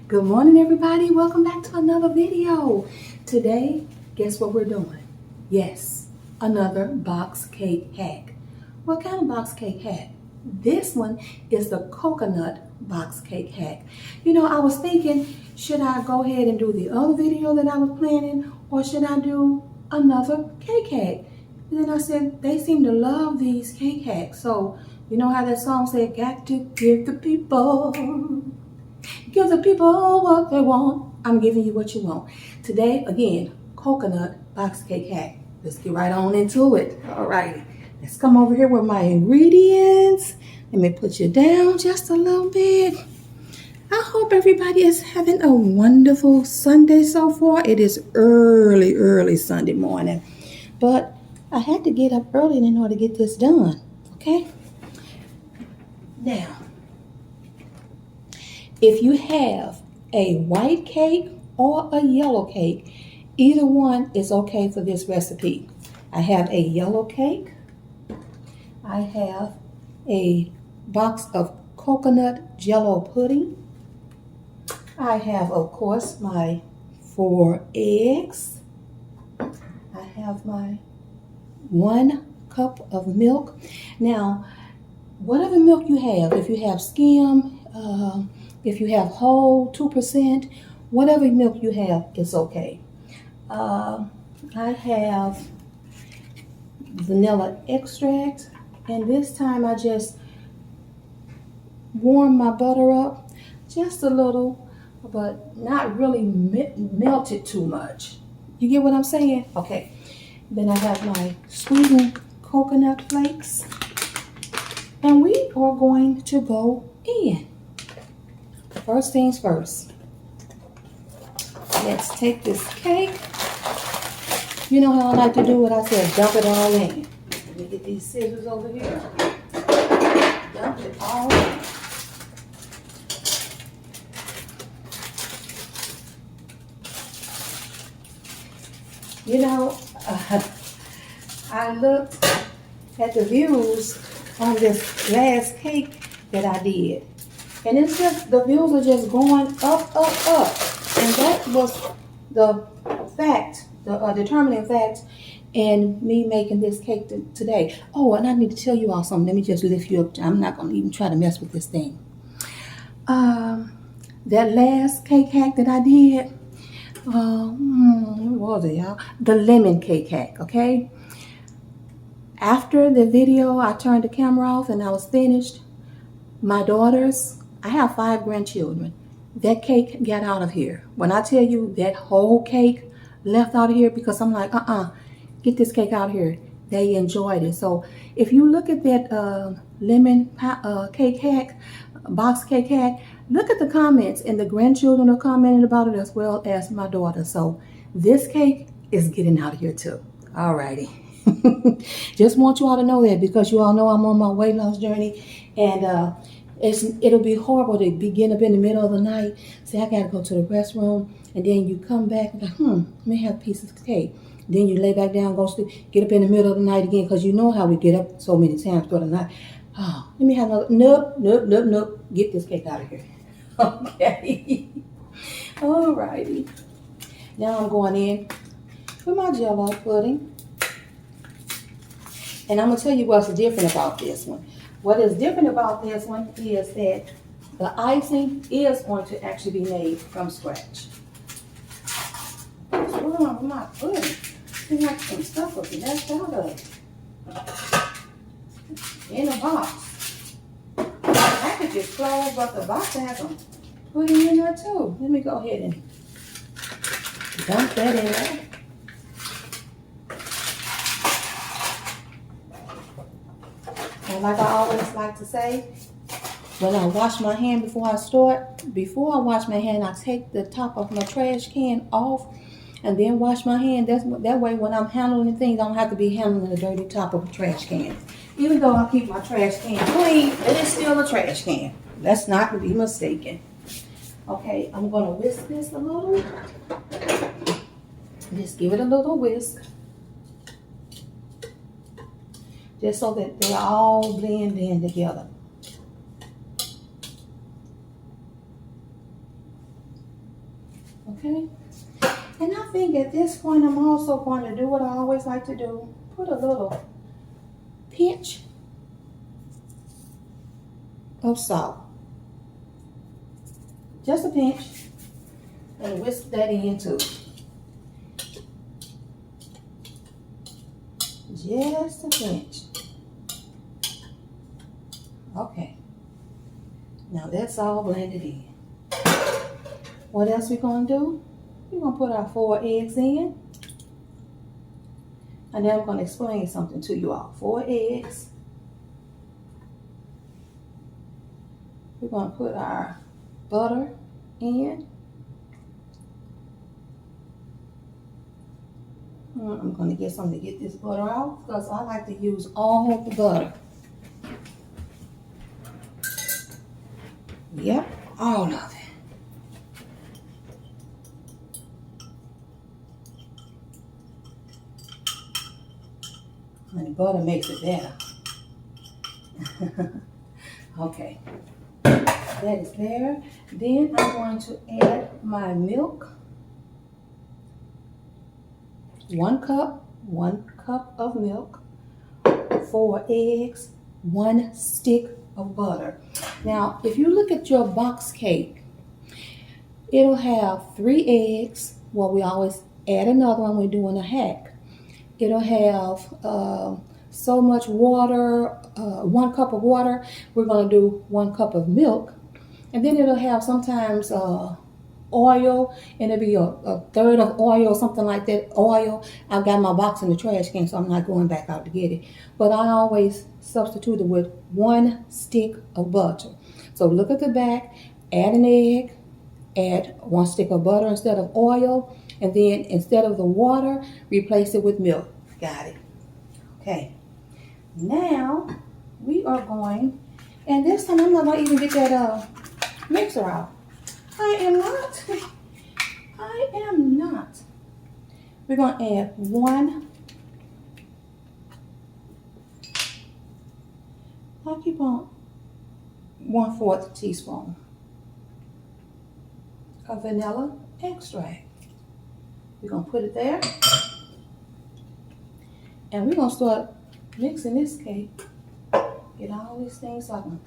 Good morning, everybody. Welcome back to another video. Today, guess what we're doing? Yes, another box cake hack. What kind of box cake hack? This one is the coconut box cake hack. I was thinking, should I go ahead and do the other video that I was planning, or should I do another cake hack? And then I said, they seem to love these cake hacks. So, you know how that song said, got to give the people. Give the people what they want. I'm giving you what you want. Today, again, coconut box cake hack. Let's get right on into it. All right. Let's come over here with my ingredients. Let me put you down just a little bit. I hope everybody is having a wonderful Sunday so far. It is early Sunday morning. But I had to get up early in order to get this done. Okay? Now, if you have a white cake or a yellow cake, either one is okay for this recipe. I have a yellow cake. I have a box of coconut jello pudding. I have, of course, my 4 eggs. I have my 1 cup of milk. Now, whatever milk you have, if you have skim, if you have whole 2%, whatever milk you have, it's okay. I have vanilla extract, and this time I just warm my butter up just a little, but not really melt it too much. You get what I'm saying? Okay. Then I have my sweetened coconut flakes, and we are going to go in. First things first, let's take this cake. You know how I like to do it? I said dump it all in. Let me get these scissors over here. Dump it all in. I looked at the views on this last cake that I did. And it's just, the views are just going up. And that was the fact, the determining fact in me making this cake today. Oh, and I need to tell you all something. Let me just lift you up. I'm not going to even try to mess with this thing. That last cake hack that I did, what was it, y'all? The lemon cake hack, okay? After the video, I turned the camera off and I was finished. My daughters, I have 5 grandchildren. That cake got out of here. When I tell you that whole cake left out of here, because I'm like, get this cake out of here. They enjoyed it. So if you look at that lemon cake hack, box cake hack, look at the comments, and the grandchildren are commenting about it as well as my daughter. So this cake is getting out of here too. Alrighty. Just want you all to know that, because you all know I'm on my weight loss journey, and it'll be horrible to be getting up in the middle of the night, say I gotta go to the restroom, and then you come back and like, let me have a piece of cake. Then you lay back down, go sleep, get up in the middle of the night again, because you know how we get up so many times through the night. Oh, let me have another. Nope. Get this cake out of here. Okay. Alrighty. Now I'm going in with my jello pudding. And I'm going to tell you what's different about this one. What is different about this one is that the icing is going to actually be made from scratch. What's wrong with my pudding? Seems like some stuff was left out of it. In a box. The package is closed, but the box has some pudding in there too. Let me go ahead and dump that in there. And like I always like to say, when I wash my hand before I wash my hand, I take the top of my trash can off and then wash my hand. That way when I'm handling things, I don't have to be handling the dirty top of a trash can. Even though I keep my trash can clean, it is still a trash can. Let's not be mistaken. Okay, I'm going to whisk this a little. Just give it a little whisk. Just so that they all blend in together. Okay? And I think at this point, I'm also going to do what I always like to do. Put a little pinch of salt. Just a pinch. And whisk that in too. Just a pinch. Okay. Now that's all blended in. What else we gonna do? We're gonna put our 4 eggs in. And then I'm gonna explain something to you all. 4 eggs. We're gonna put our butter in. I'm gonna get something to get this butter out because I like to use all of the butter. Yep, all of it. Honey, butter makes it better. Okay, that is there. Then I'm going to add my milk. 1 cup of milk, 4 eggs, 1 stick of butter. Now, if you look at your box cake, it'll have 3 eggs. Well, we always add another one when we're doing a hack. It'll have so much water, 1 cup of water. We're going to do 1 cup of milk. And then it'll have sometimes oil, and it'll be a third of oil or something like that. Oil. I've got my box in the trash can, so I'm not going back out to get it. But I always substitute it with 1 stick of butter. So look at the back, add an egg, add 1 stick of butter instead of oil, and then instead of the water, replace it with milk. Got it. Okay. Now we are going, and this time I'm not going to even get that mixer out. I am not. We're going to add 1. I'll keep on 1/4 teaspoon of vanilla extract. We're going to put it there. And we're going to start mixing this cake. Get all these things so I can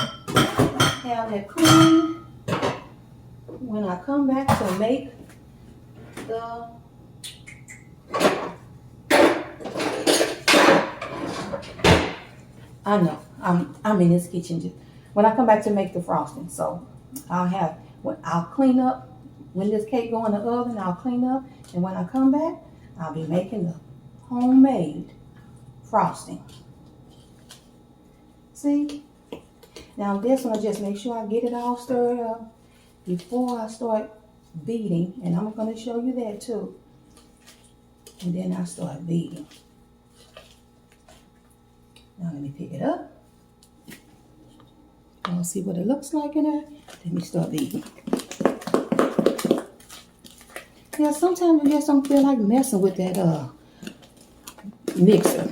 have that clean. When I come back to make the I know I'm in this kitchen when I come back to make the frosting. So I'll clean up when this cake go in the oven. I'll clean up, and when I come back, I'll be making the homemade frosting. See? Now this one, I just make sure I get it all stirred up before I start beating, and I'm going to show you that too. And then I start beating. Now let me pick it up. I'll see what it looks like in there. Let me start beating. Yeah, sometimes I just don't feel like messing with that mixer.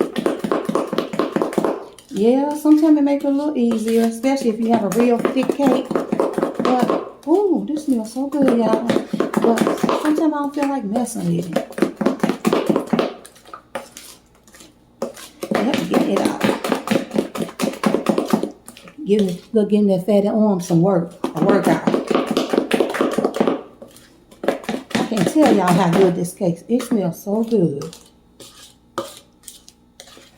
Yeah, sometimes it makes it a little easier, especially if you have a real thick cake. But, ooh, this smells so good, y'all. But sometimes I don't feel like messing with it. Let me get it out. Give that fatty arm some work, a workout. I can't tell y'all how good this cake is. It smells so good.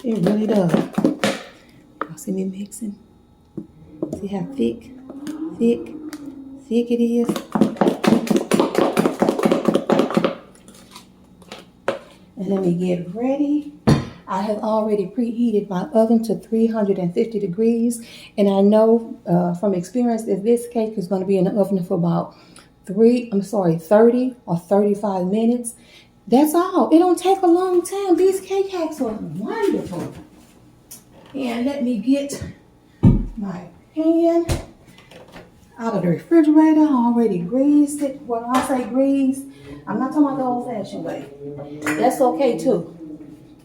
It really does. Y'all see me mixing? See how thick it is? And let me get ready. I have already preheated my oven to 350 degrees. And I know from experience that this cake is going to be in the oven for about 30 or 35 minutes. That's all. It don't take a long time. These cake hacks are wonderful. And let me get my pan out of the refrigerator. I already greased it. When I say greased, I'm not talking about the old-fashioned way. That's okay too.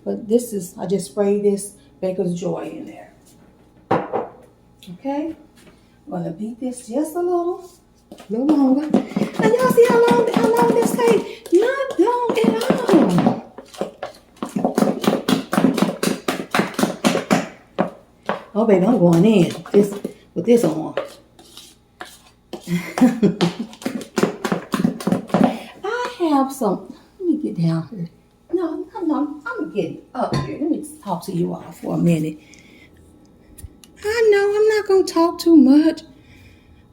But this is, I just sprayed this Baker's Joy in there. Okay? I'm gonna beat this just a little longer. And y'all see how long this takes? Oh, baby, I'm going in with this on. I have some. Let me get down here. No, I'm getting up here. Let me talk to you all for a minute. I know I'm not going to talk too much.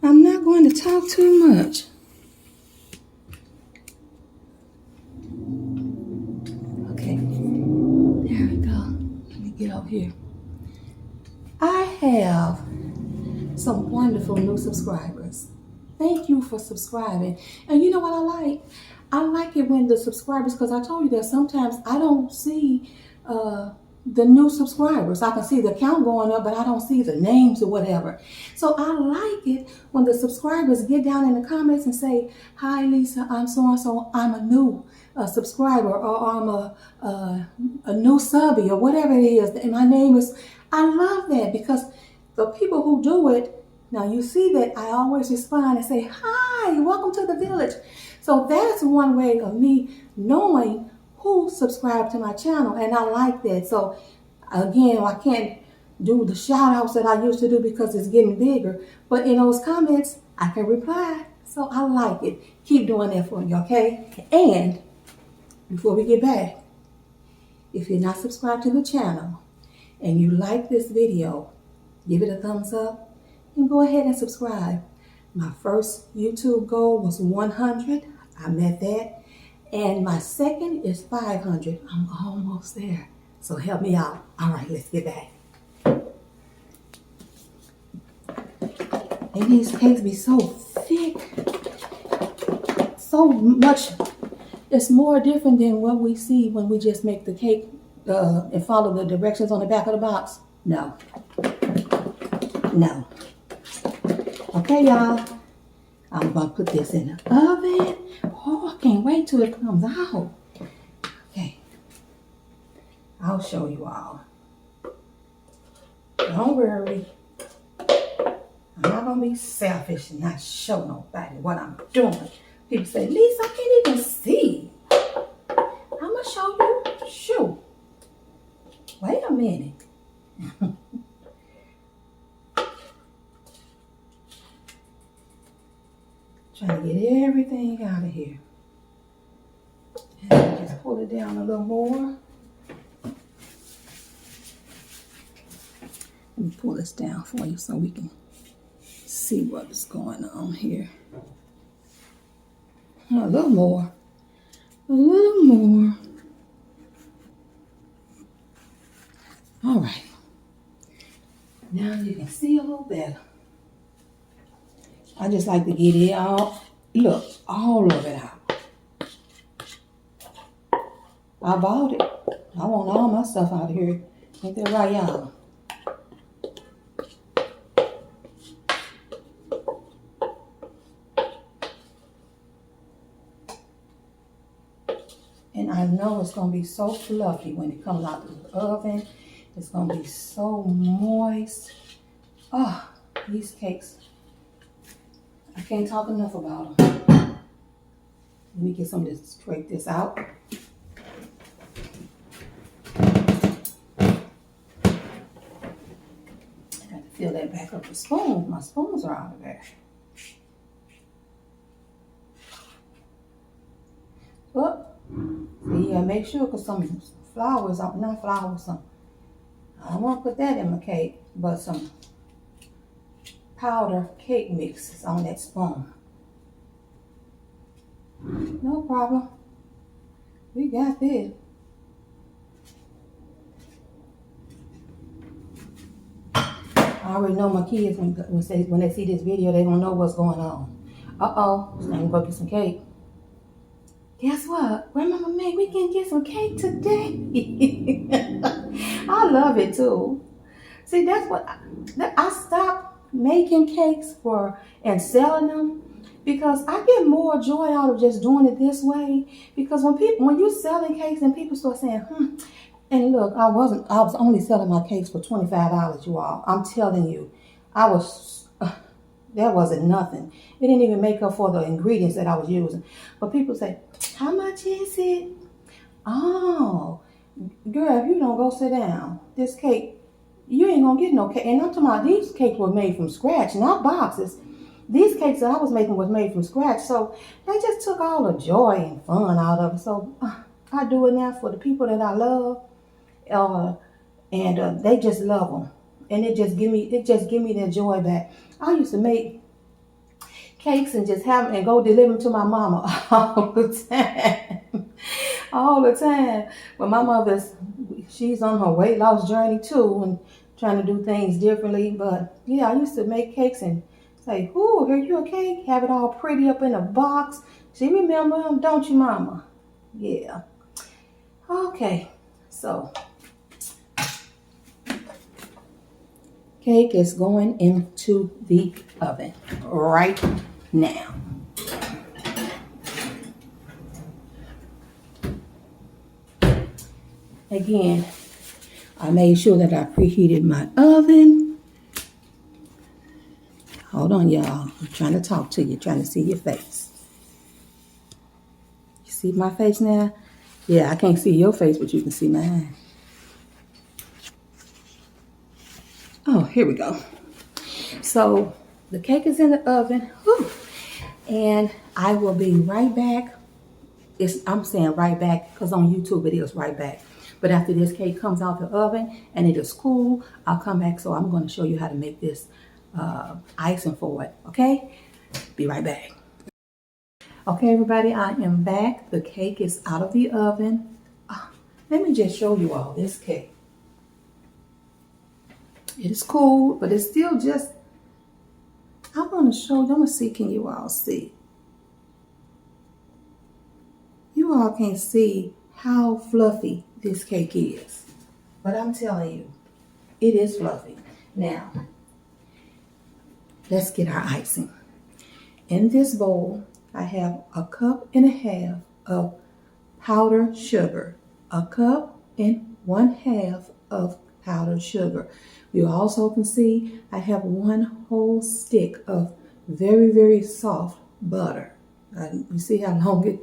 I'm not going to talk too much. Okay, there we go. Let me get up here. I have some wonderful new subscribers. Thank you for subscribing. And you know what I like? I like it when the subscribers, because I told you that sometimes I don't see the new subscribers. I can see the count going up, but I don't see the names or whatever. So I like it when the subscribers get down in the comments and say, "Hi Lisa, I'm so-and-so, I'm a new subscriber," or "I'm a new subby," or whatever it is. And my name is, I love that, because the people who do it, now you see that I always respond and say, "Hi, welcome to the village." So that's one way of me knowing who subscribed to my channel, and I like that. So again, I can't do the shout outs that I used to do because it's getting bigger, but in those comments, I can reply. So I like it. Keep doing that for me, okay? And before we get back, if you're not subscribed to the channel and you like this video, give it a thumbs up and go ahead and subscribe. My first YouTube goal was 100. I met that. And my second is 500. I'm almost there. So help me out. All right, let's get back. And these cakes be so thick. So much. It's more different than what we see when we just make the cake and follow the directions on the back of the box. No. No. Okay, y'all. I'm going to put this in the oven. Oh, I can't wait till it comes out. Okay. I'll show you all. Don't worry. I'm not going to be selfish and not show nobody what I'm doing. People say, "Lisa, I can't even see." I'm going to show you. Shoot. Wait a minute. Trying to get everything out of here. And just pull it down a little more. Let me pull this down for you so we can see what's going on here. A little more. A little more. All right. Now you can see a little better. I just like to get it all, look, all of it out. I bought it. I want all my stuff out of here. Ain't that right, y'all? And I know it's going to be so fluffy when it comes out of the oven. It's going to be so moist. Oh, these cakes. I can't talk enough about them. Let me get some of this, scrape this out. I got to fill that back up with spoons. My spoons are out of there. But, see, you gotta make sure, because some flowers, not flowers, some, I don't want to put that in my cake, but some powder cake mix is on that spoon. No problem. We got this. I already know my kids, when they see this video, they're going to know what's going on. Uh-oh, it's time to go get some cake. Guess what? Grandmama made, we can get some cake today. I love it too. See, that's what I stopped making cakes and selling them, because I get more joy out of just doing it this way. Because when you're selling cakes and people start saying, and look, I was only selling my cakes for $25, you all. I'm telling you, that wasn't nothing. It didn't even make up for the ingredients that I was using. But people say, "How much is it?" Oh, girl, if you don't go sit down, this cake, you ain't gonna get no cake. And I'm talking about these cakes were made from scratch, not boxes. These cakes that I was making was made from scratch. So they just took all the joy and fun out of it. So I do it now for the people that I love, and they just love them, and it just give me that joy back. I used to make cakes and just have them and go deliver them to my mama all the time, all the time. But my she's on her weight loss journey too, and trying to do things differently. But yeah, I used to make cakes and say, "Ooh, here you a cake?" Have it all pretty up in a box. She remember them, don't you, Mama? Yeah. Okay, so cake is going into the oven right now. Again, I made sure that I preheated my oven. Hold on, y'all. I'm trying to talk to you, trying to see your face. You see my face now? Yeah, I can't see your face, but you can see mine. Oh, here we go. So the cake is in the oven. Whew. And I will be right back. I'm saying right back because on YouTube it is right back. But after this cake comes out the oven and it is cool, I'll come back. So I'm going to show you how to make this icing for it. Okay? Be right back. Okay, everybody, I am back. The cake is out of the oven. Let me just show you all this cake. It is cool, but it's still just, I'm going to show you. I'm going to see, can you all see? You all can't see how fluffy this cake is. But I'm telling you, it is fluffy. Now, let's get our icing. In this bowl, I have 1.5 cups of powdered sugar. 1 cup and 1/2 of powdered sugar. You also can see I have 1 whole stick of very, very soft butter. You see how long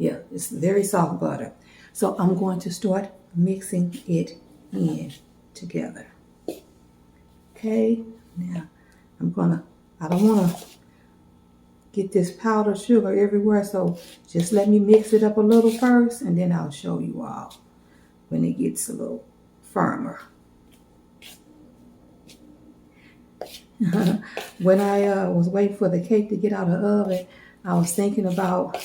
it's very soft butter. So I'm going to start mixing it in together. Okay, now I don't want to get this powdered sugar everywhere, so just let me mix it up a little first, and then I'll show you all when it gets a little firmer. When I was waiting for the cake to get out of the oven, I was thinking about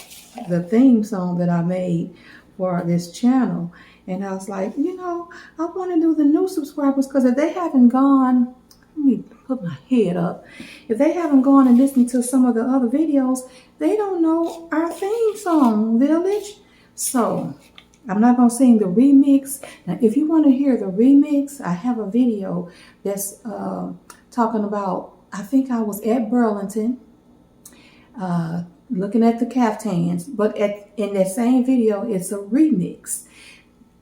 the theme song that I made for this channel. And I was like, I want to do the new subscribers, because if they haven't gone, let me put my head up. If they haven't gone and listened to some of the other videos, they don't know our theme song, Village. So I'm not going to sing the remix. Now, if you want to hear the remix, I have a video that's talking about, I think I was at Burlington, looking at the caftans, but in that same video, it's a remix.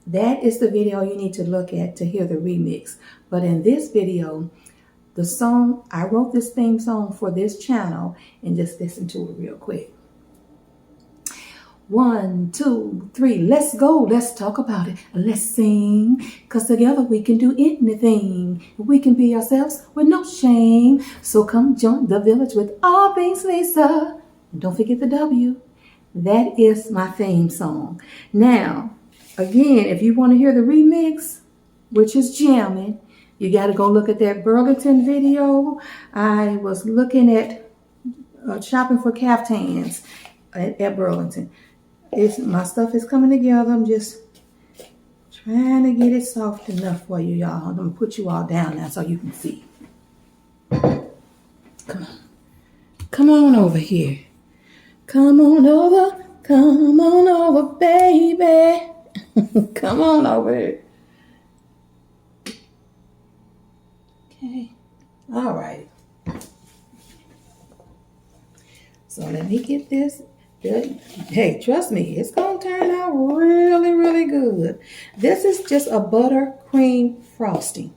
That is the video you need to look at to hear the remix. But in this video, the song, I wrote this theme song for this channel, and just listen to it real quick. 1, 2, 3, let's go, let's talk about it, let's sing, cause together we can do anything, we can be ourselves with no shame, so come join the village with all things Lisa, and don't forget the W. That is my theme song. Now, again, if you want to hear the remix, which is jamming, you got to go look at that Burlington video. I was looking at shopping for caftans at Burlington. My stuff is coming together. I'm just trying to get it soft enough for you, y'all. I'm going to put you all down now so you can see. Come on. Come on over here. Come on over. Come on over, baby. Come on over here. Okay. All right. So let me get this. Hey, trust me, it's going to turn out really, really good. This is just a buttercream frosting,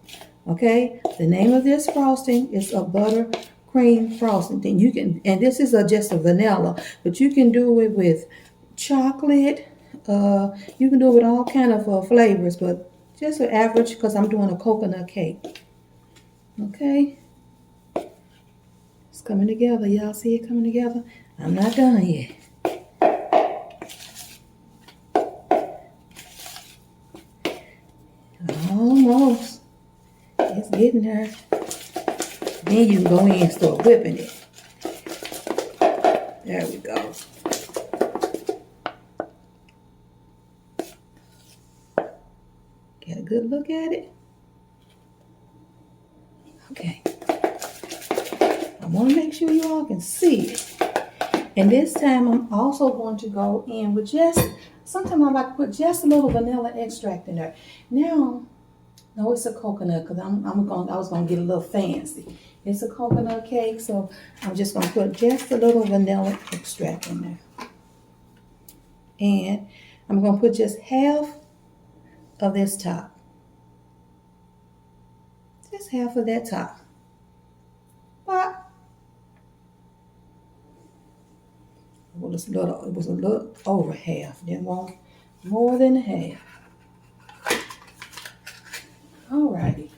okay? The name of this frosting is a buttercream frosting. Then you can, and this is just a vanilla, but you can do it with chocolate. You can do it with all kind of flavors, but just an average, because I'm doing a coconut cake. Okay? It's coming together. Y'all see it coming together? I'm not done yet. Almost. It's getting there. Then you can go in and start whipping it. There we go. Get a good look at it. Okay. I want to make sure you all can see it. And this time I'm also going to go in with sometimes I like to put just a little vanilla extract in there. Now, no, it's a coconut because I was gonna get a little fancy. It's a coconut cake, so I'm just gonna put just a little vanilla extract in there. And I'm gonna put just half of this top. Just half of that top. But it was a little over half. Didn't want more than half. Alrighty.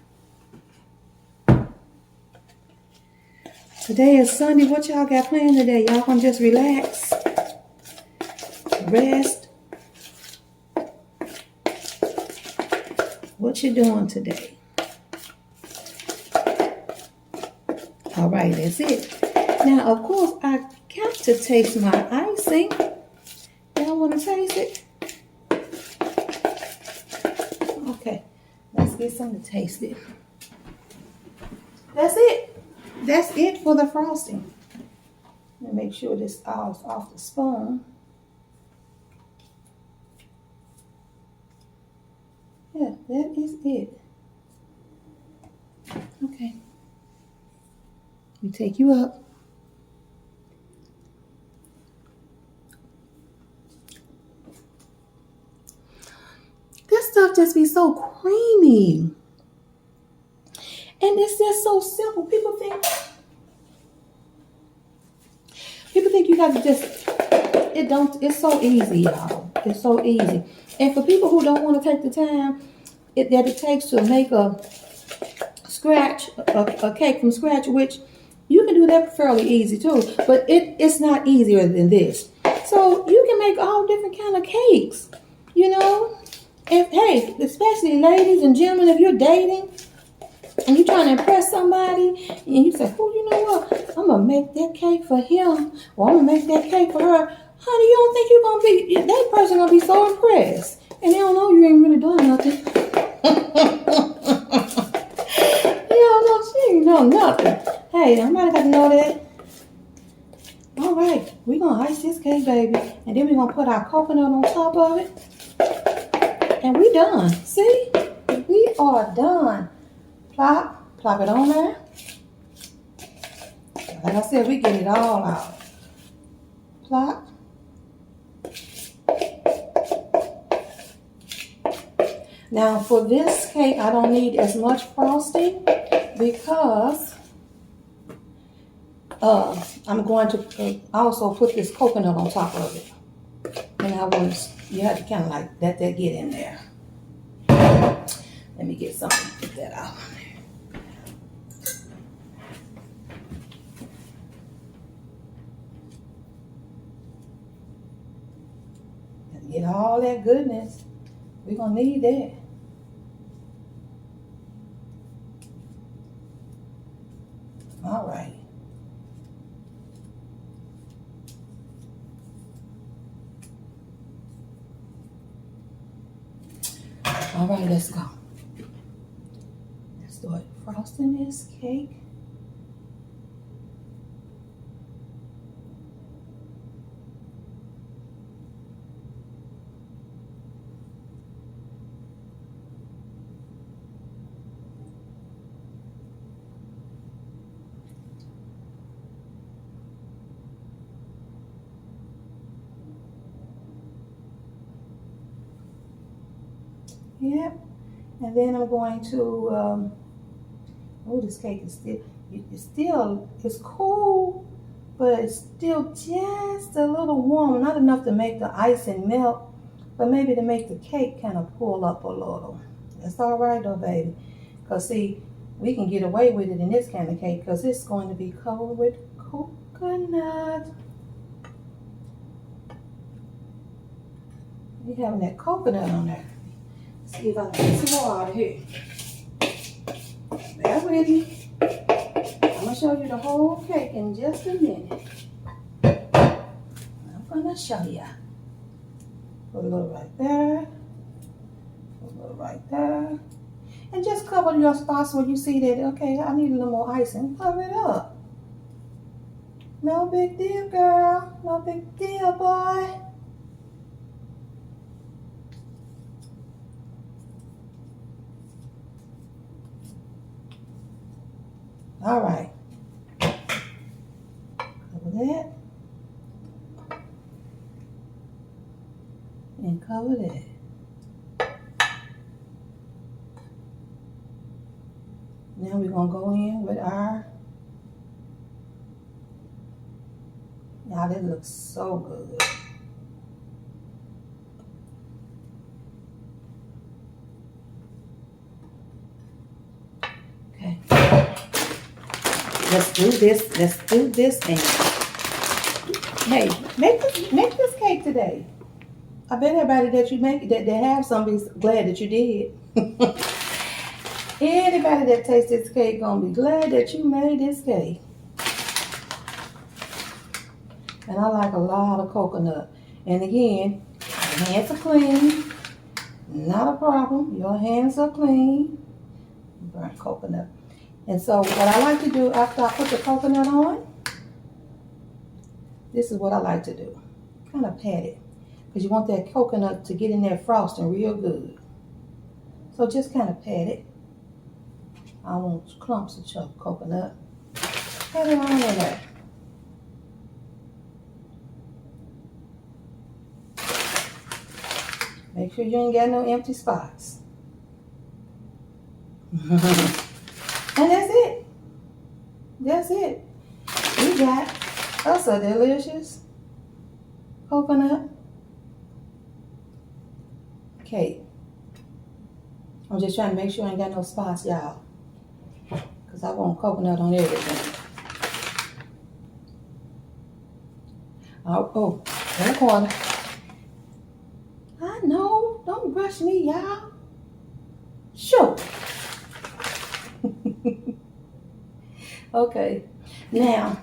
Today is Sunday. What y'all got planned today? Y'all gonna just relax, rest. What you doing today? All right, that's it. Now, of course, I got to taste my icing. Y'all want to taste it? Okay, let's get some to taste it. That's it. That's it for the frosting. Let me make sure this all is off the spoon. Yeah, that is it. Okay. We take you up. This stuff just be so creamy. And it's just so simple. People think you got to it's so easy, y'all. It's so easy. And for people who don't want to take the time that it takes to make a cake from scratch, which you can do that fairly easy too, but it's not easier than this. So you can make all different kind of cakes, you know. If hey, especially ladies and gentlemen, if you're dating and you're trying to impress somebody, and you say, "Oh, you know what? I'm gonna make that cake for him, or I'm gonna make that cake for her." Honey, you don't think that person gonna be so impressed, and they don't know you ain't really doing nothing. She ain't know nothing. Hey, nobody got to know that. All right, we're going to ice this cake, baby. And then we're going to put our coconut on top of it. And we done. See? We are done. Plop it on there. Like I said, we get it all out. Plop. Now, for this cake, I don't need as much frosting because I'm going to also put this coconut on top of it. And you have to kind of like let that get in there. Let me get something to put that out. Get all that goodness. We're going to need that. All right. All right, let's go. Let's start frosting this cake. Yep. And then I'm going to, this cake is it's cool, but it's still just a little warm. Not enough to make the icing melt, but maybe to make the cake kind of pull up a little. That's all right though, baby. Because see, we can get away with it in this kind of cake because it's going to be covered with coconut. We're having that coconut on there. Let's see if I can get some more out of here. Bear with me. I'm going to show you the whole cake in just a minute. I'm going to show you. Put a little right there. Put a little right there. And just cover your spots where you see that, okay, I need a little more icing. Cover it up. No big deal, girl. No big deal, boy. All right. Cover that. And cover that. Now we're going to go in with our, now that looks so good. Okay. Let's do this. Let's do this. And hey, make this cake today. I bet everybody that you make that they have somebody's glad that you did. Anybody that tastes this cake gonna be glad that you made this cake. And I like a lot of coconut. And again, your hands are clean. Not a problem. Your hands are clean. Burnt coconut. And so what I like to do after I put the coconut on, this is what I like to do. Kind of pat it. Because you want that coconut to get in there frosting real good. So just kind of pat it. I want clumps of chopped coconut. Pat it on in there. Make sure you ain't got no empty spots. And that's it. That's it. We got us a delicious coconut cake. I'm just trying to make sure I ain't got no spots, y'all. Because I want coconut on everything. Oh, 1/4. I know. Don't rush me, y'all. Sure. Okay. Now,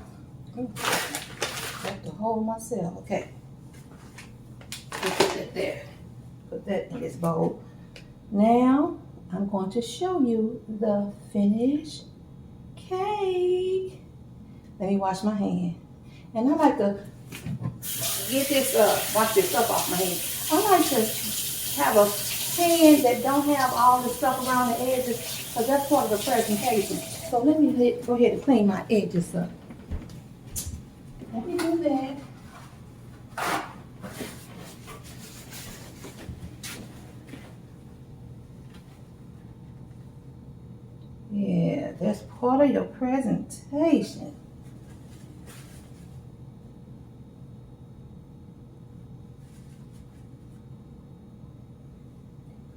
I have to hold myself. Okay. Put that there. Put that in this bowl. Now, I'm going to show you the finished cake. Let me wash my hand. And I like to get this wash this stuff off my hand. I like to have a pan that don't have all the stuff around the edges because that's part of the presentation. So let me go ahead and clean my edges up. Let me do that. Yeah, that's part of your presentation.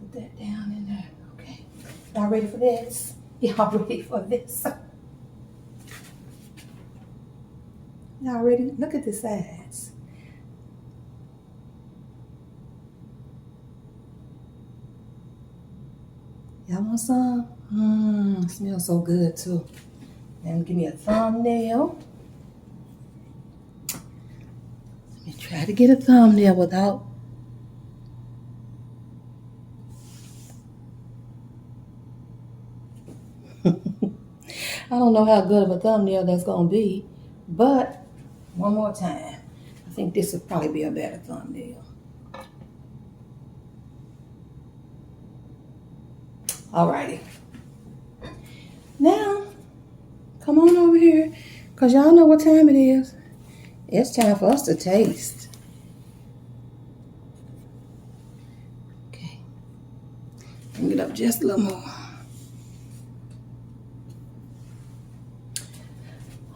Put that down in there. Okay. Y'all ready for this? Y'all ready for this? Y'all ready? Look at the sides. Y'all want some? Smells so good too. And give me a thumbnail. Let me try to get a thumbnail without. I don't know how good of a thumbnail that's gonna be, but one more time. I think this would probably be a better thumbnail. Alrighty. Now, come on over here, because y'all know what time it is. It's time for us to taste. Okay. Bring it up just a little more.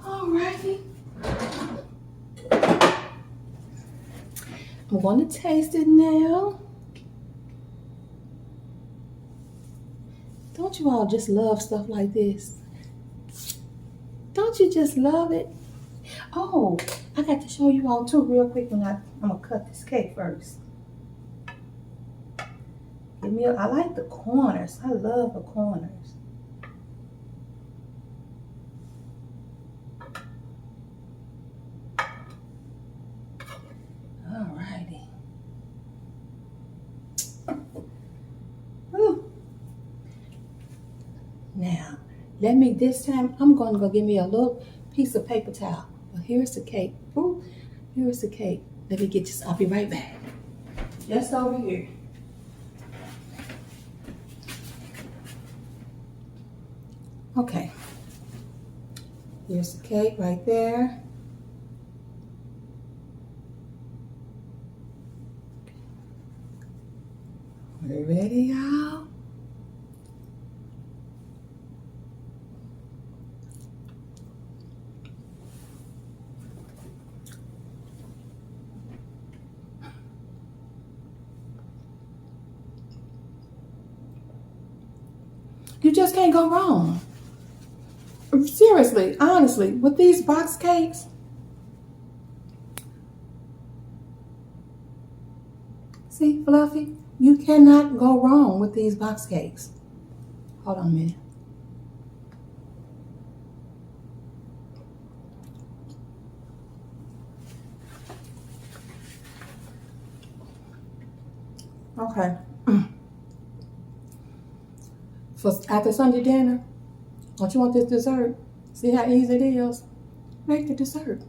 Alrighty. I'm going to taste it now. Don't you all just love stuff like this? Don't you just love it? Oh, I got to show you all too real quick when I'm gonna cut this cake first. I like the corners. I love the corners. Alrighty. Whew. Now, this time, I'm going to go get me a little piece of paper towel. Well, here's the cake. Ooh, here's the cake. Let me get this. I'll be right back. Just over here. Okay. Here's the cake right there. We ready, y'all? You just can't go wrong. Seriously, honestly, with these box cakes, see, Fluffy, you cannot go wrong with these box cakes. Hold on a minute. Okay. For after Sunday dinner, don't you want this dessert? See how easy it is? Make the dessert.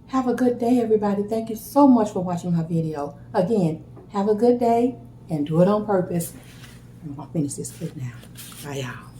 Have a good day, everybody. Thank you so much for watching my video. Again, have a good day and do it on purpose. I'm going to finish this cake now. Bye, y'all.